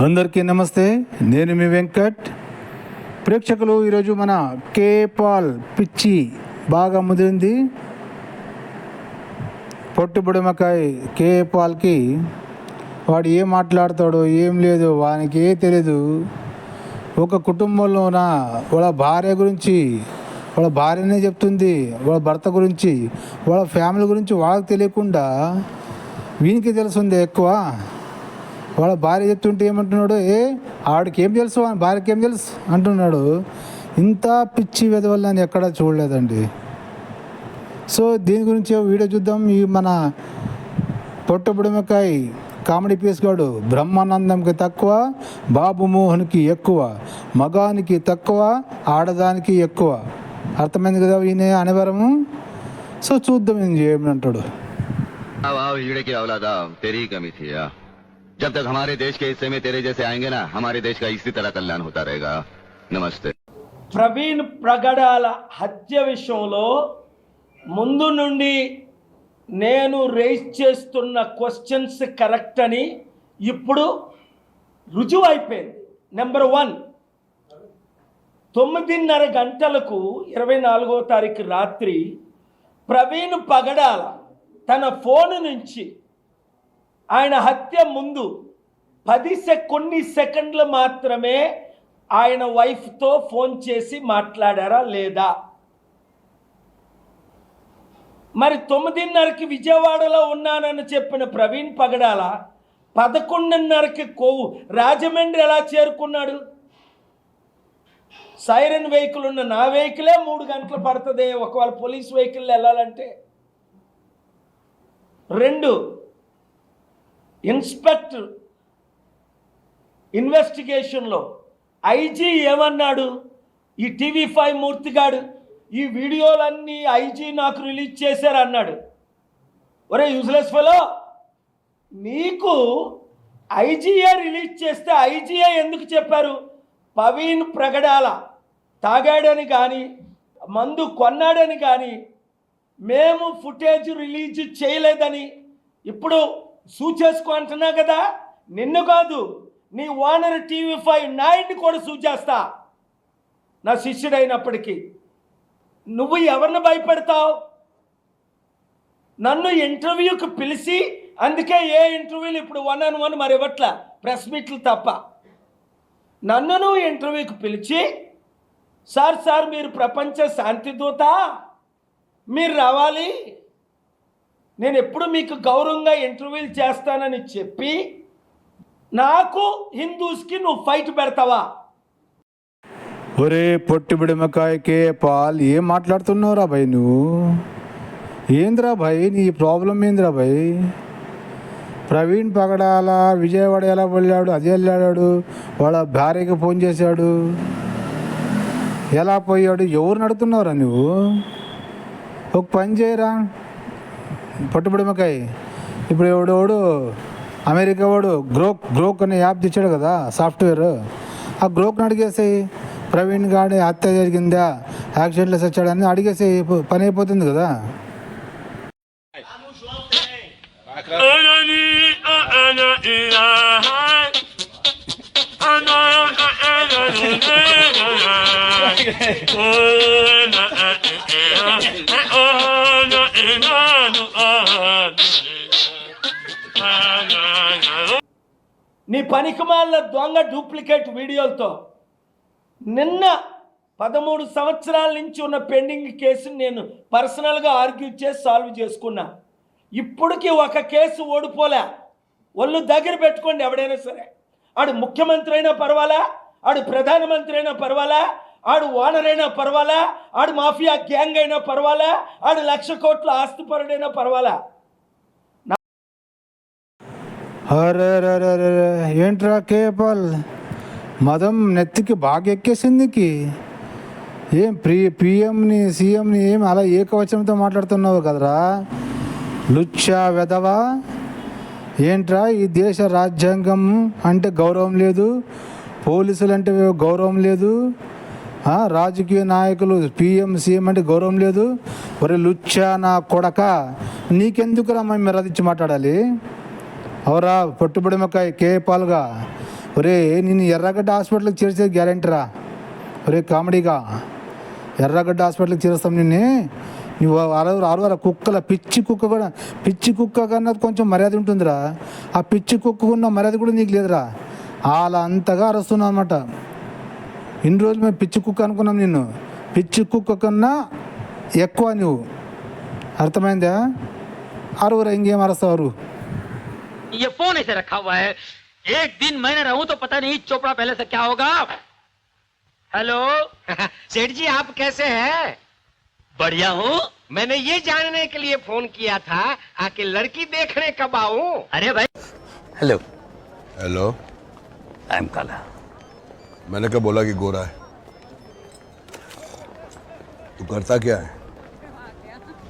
అందరికీ నమస్తే. నేను మీ వెంకట్. ప్రేక్షకులు, ఈరోజు మన కేపాల్ పిచ్చి బాగా ముదిరింది. పొట్టు బుడమకాయ కేపాల్కి వాడు ఏం మాట్లాడతాడో ఏం లేదు, వానికి ఏ తెలియదు. ఒక కుటుంబంలోన వాళ్ళ భార్య గురించి వాళ్ళ భార్యనే చెప్తుంది, వాళ్ళ భర్త గురించి వాళ్ళ ఫ్యామిలీ గురించి వాళ్ళకి తెలియకుండా వీనికి తెలుస్తుంది ఎక్కువ. వాళ్ళ భార్య చెప్తుంటే ఏమంటున్నాడు, ఆడికి ఏం తెలుసు, భార్యకి ఏం తెలుసు అంటున్నాడు. ఇంత పిచ్చి వెదవల్ల నేను ఎక్కడా చూడలేదండి. సో దీని గురించి వీడియో చూద్దాం. ఈ మన పొట్ట బుడమకాయ కామెడీ పీస్ గాడు బ్రహ్మానందంకి తక్కువ, బాబు మోహన్కి ఎక్కువ, మగానికి తక్కువ, ఆడదానికి ఎక్కువ. అర్థమైంది కదా ఈయన అనేవరము. సో చూద్దాం ఏం చేయమంటాడు. जब तक हमारे देश के हिस्से में तेरे जैसे आएंगे ना, हमारे देश का इसी तरह कल्याण होता रहेगा. नमस्ते. ప్రవీణ్ ప్రగడాల హత్య విషయంలో ముందు నుండి నేను రేస్ చేస్తున్న క్వశ్చన్స్ కరెక్ట్ అని ఇప్పుడు రుజువు అయిపోయింది. నెంబర్ 1, 9:30 గంటలకు 24వ తారీఖు రాత్రి ప్రవీణ్ పగడాల తన ఫోన్ నుంచి ఆయన హత్య ముందు కొన్ని సెకండ్లు మాత్రమే ఆయన వైఫ్తో ఫోన్ చేసి మాట్లాడారా లేదా? మరి 9:30కి విజయవాడలో ఉన్నానని చెప్పిన ప్రవీణ్ పగడాల 11:30కి రాజమండ్రి ఎలా చేరుకున్నాడు? సైరన్ వెహికల్ ఉన్న నా వెహికలే 3 గంటలు పడుతుంది ఒకవేళ పోలీస్ వెహికల్ వెళ్ళాలంటే. 2, ఇన్స్పెక్టర్ ఇన్వెస్టిగేషన్లో ఐజీ ఏమన్నాడు? ఈ TV5 మూర్తిగాడు ఈ వీడియోలన్నీ ఐజీ నాకు రిలీజ్ చేశారు అన్నాడు. ఒరే యూజ్లెస్ ఫెలో, నీకు ఐజీఏ రిలీజ్ చేస్తే ఐజీఏ ఎందుకు చెప్పారు? ప్రవీణ్ ప్రగడాల తాగాడని కానీ మందు కొన్నాడని కానీ మేము ఫుటేజ్ రిలీజ్ చేయలేదని ఇప్పుడు సూచేసుకో అంటున్నా కదా. నిన్ను కాదు, నీ ఓనర్ TV5 నాయుడిని కూడా సూచేస్తా, నా శిష్యుడైనప్పటికీ. నువ్వు ఎవరిని భయపెడతావు? నన్ను ఇంటర్వ్యూకి పిలిచి, అందుకే ఏ ఇంటర్వ్యూలు ఇప్పుడు 1-on-1 మరి ఇవ్వట్ల, ప్రెస్ మీట్లు తప్ప. నన్ను నువ్వు ఇంటర్వ్యూకి పిలిచి, సార్ మీరు ప్రపంచ శాంతి దూత, మీరు రావాలి, నేను ఎప్పుడు మీకు గౌరవంగా ఇంటర్వ్యూలు చేస్తానని చెప్పి నాకు హిందూస్కి నువ్వు ఫైట్ పెడతావా? ఒరే పొట్టి బిడమకాయకే పాల్, ఏం మాట్లాడుతున్నావురా భయ్ నువ్వు? ఏంద్రా భయ్ నీ ప్రాబ్లం ఏంద్రా భయ్? ప్రవీణ్ పగడాల విజయవాడ ఎలా వెళ్ళాడు? అదే వెళ్ళాడు, వాళ్ళ భార్యకి ఫోన్ చేశాడు. ఎలా పోయాడు? ఎవరు నడుతున్నావురా నువ్వు? ఒక పని చేయరా పొట్టుబడిమకాయ, ఇప్పుడు ఎవడోడు అమెరికా వాడు గ్రోక్ అనే యాప్ తెచ్చాడు కదా సాఫ్ట్వేర్, ఆ గ్రోక్ని అడిగేసాయి, ప్రవీణ్ గాడి హత్య జరిగిందా, యాక్సిడెంట్లో చచ్చాడని అడిగేసాయి, పని అయిపోతుంది కదా. నీ పనికిమాల దొంగ డూప్లికేట్ వీడియోలతో నిన్న 13 సంవత్సరాల నుంచి ఉన్న పెండింగ్ కేసుని నేను పర్సనల్గా ఆర్గ్యూ చేసి సాల్వ్ చేసుకున్నా. ఇప్పటికీ ఒక కేసు ఓడిపోలే. ఒళ్ళు దగ్గర పెట్టుకోండి. ఎవడైనా సరే, ఆడు ముఖ్యమంత్రి అయినా పర్వాలా, ఆడు ప్రధానమంత్రి అయినా పర్వాలా, ఆడు ఓనర్ అయినా పర్వాలా, ఆడు మాఫియా గ్యాంగ్ అయినా పర్వాలా, ఆడు 1,00,000 కోట్ల ఆస్తిపరుడైనా పర్వాలా. అరే ఏంట్రా కేపాల్, మదం నెత్తికి బాగా ఎక్కేసిందికి. ఏం పిఎంని సీఎంని ఏం అలా ఏకవచనంతో మాట్లాడుతున్నావు కదరా లుచ్చా వెదవా? ఏంట్రా ఈ దేశ రాజ్యాంగం అంటే గౌరవం లేదు, పోలీసులు అంటే గౌరవం లేదు, రాజకీయ నాయకులు పిఎం సీఎం అంటే గౌరవం లేదు. ఒరే లుచ్చా నా కొడక, నీకెందుకురా మేము రదించి మాట్లాడాలి? అవరా పొట్టుబడిమకాయ కేపాల్గా ఒరే నేను ఎర్రగడ్డ హాస్పిటల్కి చేర్చేది గ్యారెంటీరా. ఒరే కామెడీగా ఎర్రగడ్డ హాస్పిటల్కి చేరుస్తాం నిన్నే. నువ్వు అరవర కుక్కల పిచ్చి కుక్క కన్నా కొంచెం మర్యాద ఉంటుందిరా. ఆ పిచ్చి కుక్క ఉన్న మర్యాద కూడా నీకు లేదురా. అలా అంతగా అరుస్తున్నావు అనమాట. ఇన్ని రోజులు మేము పిచ్చి కుక్క అనుకున్నాం నిన్ను. పిచ్చి కుక్క కన్నా ఎక్కువ నువ్వు, అర్థమైందా? అరువురా, ఇంకేం అరుస్తావు? ये फोन ऐसे रखा हुआ है, एक दिन मैं न रहूं तो पता नहीं चोपड़ा पहले से क्या होगा। हेलो सेठ जी, आप कैसे हैं? बढ़िया हूँ। मैंने ये जानने के लिए फोन किया था आखिर लड़की देखने कब आऊं? अरे भाई हेलो, हेलो, आई एम काला। मैंने कब बोला कि गोरा है? तू करता क्या है?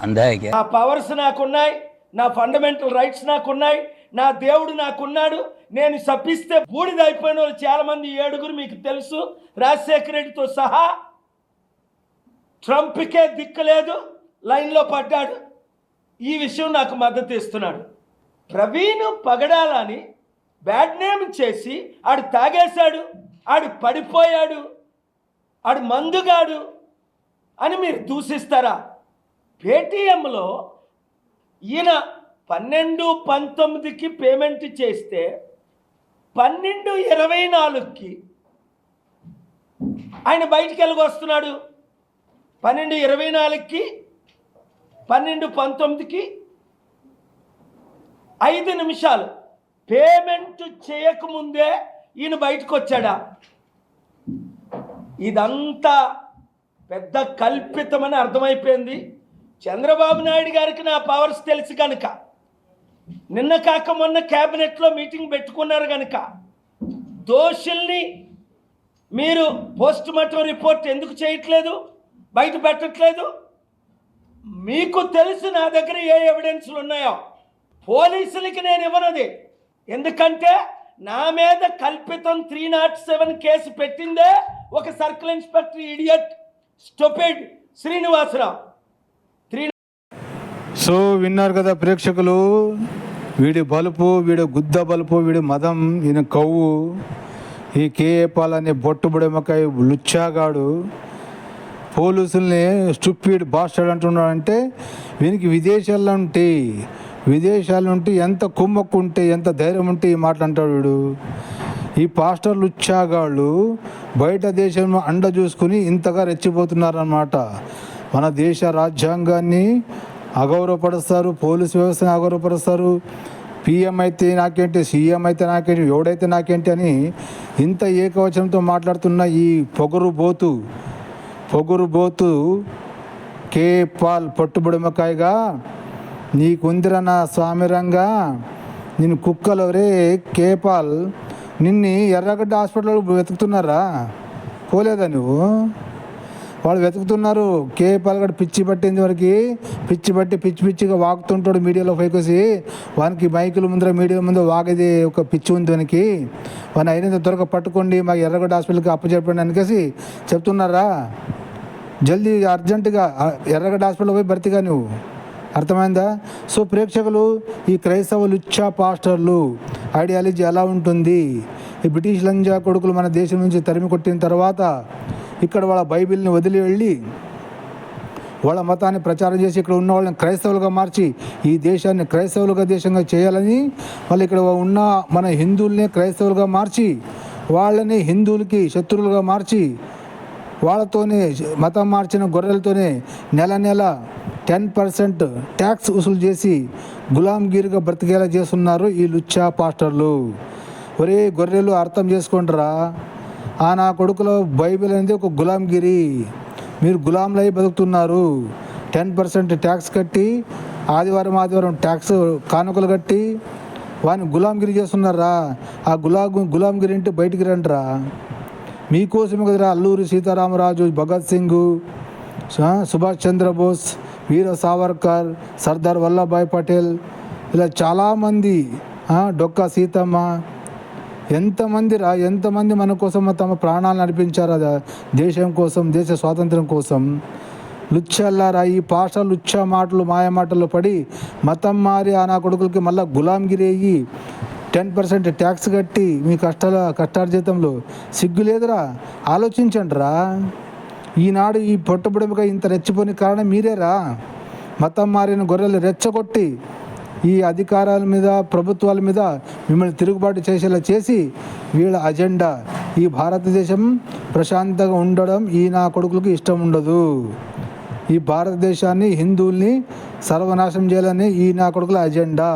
अंधा है क्या? నా పవర్స్ నాకున్నాయి, నా ఫండమెంటల్ రైట్స్ నాకున్నాయి, నా దేవుడు నాకున్నాడు. నేను శపిస్తే బూడిద అయిపోయిన వాళ్ళు చాలామంది, 7 మీకు తెలుసు, రాజశేఖర రెడ్డితో సహా. ట్రంప్కే దిక్కులేదు, లైన్లో పడ్డాడు. ఈ విషయం నాకు మద్దతు ఇస్తున్నాడు. ప్రవీణ్ పగడాలని బ్యాడ్ నేమ్ చేసి ఆడు తాగేశాడు, ఆడు పడిపోయాడు, ఆడు మందుగాడు అని మీరు దూషిస్తారా? పేటీఎంలో ఈయన 12/19కి పేమెంట్ చేస్తే 12/24కి ఆయన బయటికి వెళ్ళి వస్తున్నాడు. 12/24కి 12/19కి 5 నిమిషాలు పేమెంట్ చేయకముందే ఈయన బయటకు వచ్చాడా? ఇదంతా పెద్ద కల్పితమని అర్థమైపోయింది. చంద్రబాబు నాయుడు గారికి నా పవర్స్ తెలుసు కనుక, నిన్న కాక మొన్న క్యాబినెట్లో మీటింగ్ పెట్టుకున్నారు కనుక, దోషుల్ని మీరు పోస్ట్ మార్టం రిపోర్ట్ ఎందుకు చేయట్లేదు, బయట పెట్టట్లేదు? మీకు తెలుసు నా దగ్గర ఏ ఎవిడెన్స్లు ఉన్నాయో. పోలీసులకి నేను ఇవ్వనది, ఎందుకంటే నా మీద కల్పితం 307 కేసు పెట్టిందే ఒక circle inspector idiot stupid Srinivasarao. So విన్నారు కదా ప్రేక్షకులు, వీడి బలుపు, వీడి గుద్ద బలుపు, వీడి మదం, ఈయన కవ్వు, ఈ కేఏ పాల్ అనే బొట్టుబుడెమ్మకాయ లుచ్చాగాడు పోలీసుల్ని స్టూపిడ్ బాస్టర్డ్ అంటున్నాడంటే వీనికి విదేశాల నుండి ఎంత కుమ్మక్కు ఉంటే, ఎంత ధైర్యం ఉంటే ఈ మాటలు అంటాడు వీడు. ఈ పాస్టర్ లుచ్చాగాళ్ళు బయట దేశంలో అండ చూసుకుని ఇంతగా రెచ్చిపోతున్నారన్నమాట. మన దేశ రాజ్యాంగాన్ని అగౌరవపరుస్తారు, పోలీసు వ్యవస్థను అగౌరవపరుస్తారు. పిఎం అయితే నాకేంటి, సీఎం అయితే నాకేంటి, ఎవడైతే నాకేంటి అని ఇంత ఏకవచనంతో మాట్లాడుతున్న ఈ పొగురుబోతు కేఏ పాల్ పట్టుబుడమకాయగా నీకుందిరా నా స్వామిరంగా. నేను కుక్కలు రే కేఏ పాల్, నిన్ను ఎర్రగడ్డ హాస్పిటల్లో వెతుకుతున్నారా? పోలేదా నువ్వు? వాళ్ళు వెతుకుతున్నారు. కేఏ పాల్ గడు పిచ్చి పట్టింది వరకు, పిచ్చిగా వాగుతుంటాడు మీడియాలో పైకొసి. వానికి మైకుల ముందర, మీడియా ముందు వాగేది ఒక పిచ్చి ఉంది వానికి. వాని అయినంత త్వరగా పట్టుకోండి, మాకు ఎర్రగడ్డ హాస్పిటల్కి అప్పచెప్పండి అనేసి చెప్తున్నారా? జల్దీ అర్జెంటుగా ఎర్రగడ్డ హాస్పిటల్ పోయి భర్తీగా నువ్వు, అర్థమైందా? సో ప్రేక్షకులు, ఈ క్రైస్తవ లుచ్చా పాస్టర్లు ఐడియాలజీ ఎలా ఉంటుంది? ఈ బ్రిటిష్ లంజా కొడుకులు మన దేశం నుంచి తరిమి కొట్టిన తర్వాత ఇక్కడ వాళ్ళ బైబిల్ని వదిలి వెళ్ళి వాళ్ళ మతాన్ని ప్రచారం చేసి ఇక్కడ ఉన్న వాళ్ళని క్రైస్తవులుగా మార్చి ఈ దేశాన్ని క్రైస్తవులుగా దేశంగా చేయాలని, వాళ్ళు ఇక్కడ ఉన్న మన హిందువుల్ని క్రైస్తవులుగా మార్చి వాళ్ళని హిందువులకి శత్రువులుగా మార్చి వాళ్ళతోనే మతం మార్చిన గొర్రెలతోనే నెల 10% ట్యాక్స్ వసూలు చేసి గులాంగిరిగా బ్రతికేలా చేస్తున్నారు ఈ లుచ్చా పాస్టర్లు. ఒరే గొర్రెలు, అర్థం చేసుకుంటారా? నా కొడుకులో బైబిల్ అనేది ఒక గులాంగిరి. మీరు గులాంలై బతుకుతున్నారు. 10% ట్యాక్స్ కట్టి ఆదివారం ట్యాక్స్ కానుకలు కట్టి వాడిని గులాంగిరి చేస్తున్నారా? ఆ గులాంగిరి అంటే బయటికి రండిరా. మీకోసమే కదరా అల్లూరి సీతారామరాజు, భగత్ సింగ్, సుభాష్ చంద్రబోస్, వీర సావర్కర్, సర్దార్ వల్లభాయ్ పటేల్, ఇలా చాలామంది, డొక్కా సీతమ్మ, ఎంతమంది మన కోసం తమ ప్రాణాలను అర్పించారు దేశం కోసం, దేశ స్వాతంత్రం కోసం. లుచ్చల్లారా, ఈ పాస్టర్ లుచ్చా మాటలు, మాయ మాటల్లో పడి మతం మారి నా కొడుకులకి మళ్ళీ గులాంగిరి అయ్యి 10% ట్యాక్స్ కట్టి మీ కష్టార్జితంలో సిగ్గు లేదురా? ఆలోచించండిరా. ఈనాడు ఈ పొట్టబుడమిగా ఇంత రెచ్చిపోని కారణం మీరేరా. మతం మారిన గొర్రెలు రెచ్చగొట్టి ఈ అధికారాల మీద ప్రభుత్వాల మీద మిమ్మల్ని తిరుగుబాటు చేసేలా చేసి వీళ్ళ అజెండా ఈ భారతదేశం ప్రశాంతంగా ఉండడం ఈ నా కొడుకులకు ఇష్టం ఉండదు. ఈ భారతదేశాన్ని హిందువుల్ని సర్వనాశనం చేయాలని ఈ నా కొడుకుల అజెండా.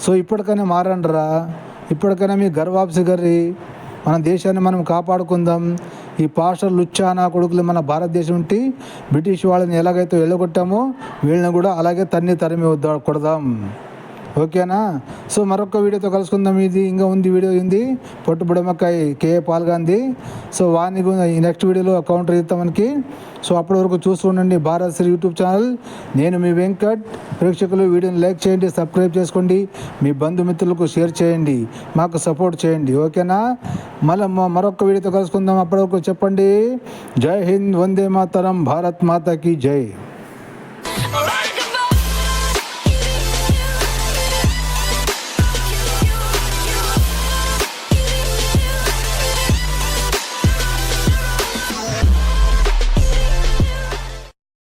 సో ఇప్పటికైనా మారండిరా. ఇప్పటికైనా మీ గర్వాప్సి గర్రి మన దేశాన్ని మనం కాపాడుకుందాం. ఈ పాస్టర్ లుచ్చా నా కొడుకులు మన భారతదేశం ఉంటే బ్రిటిష్ వాళ్ళని ఎలాగైతే వెళ్ళగొట్టామో వీళ్ళని కూడా అలాగే తరిమి కొడదాం. ఓకేనా? సో మరొక వీడియోతో కలుసుకుందాం. ఇది ఇంకా ఉంది వీడియో ఉంది పొట్టుబుడమక్కాయ కేఏ పాల్ గాంధీ. సో వాని ఈ నెక్స్ట్ వీడియోలో కౌంటర్ ఇస్తాం మనకి. సో అప్పటి వరకు చూస్తూ ఉండండి భారత్ శ్రీ యూట్యూబ్ ఛానల్. నేను మీ వెంకట్. ప్రేక్షకులు వీడియోని లైక్ చేయండి, సబ్స్క్రైబ్ చేసుకోండి, మీ బంధుమిత్రులకు షేర్ చేయండి, మాకు సపోర్ట్ చేయండి. ఓకేనా? మరొక వీడియోతో కలుసుకుందాం. అప్పటి వరకు చెప్పండి జై హింద్, వందే మాతరం, భారత్ మాతాకి జై.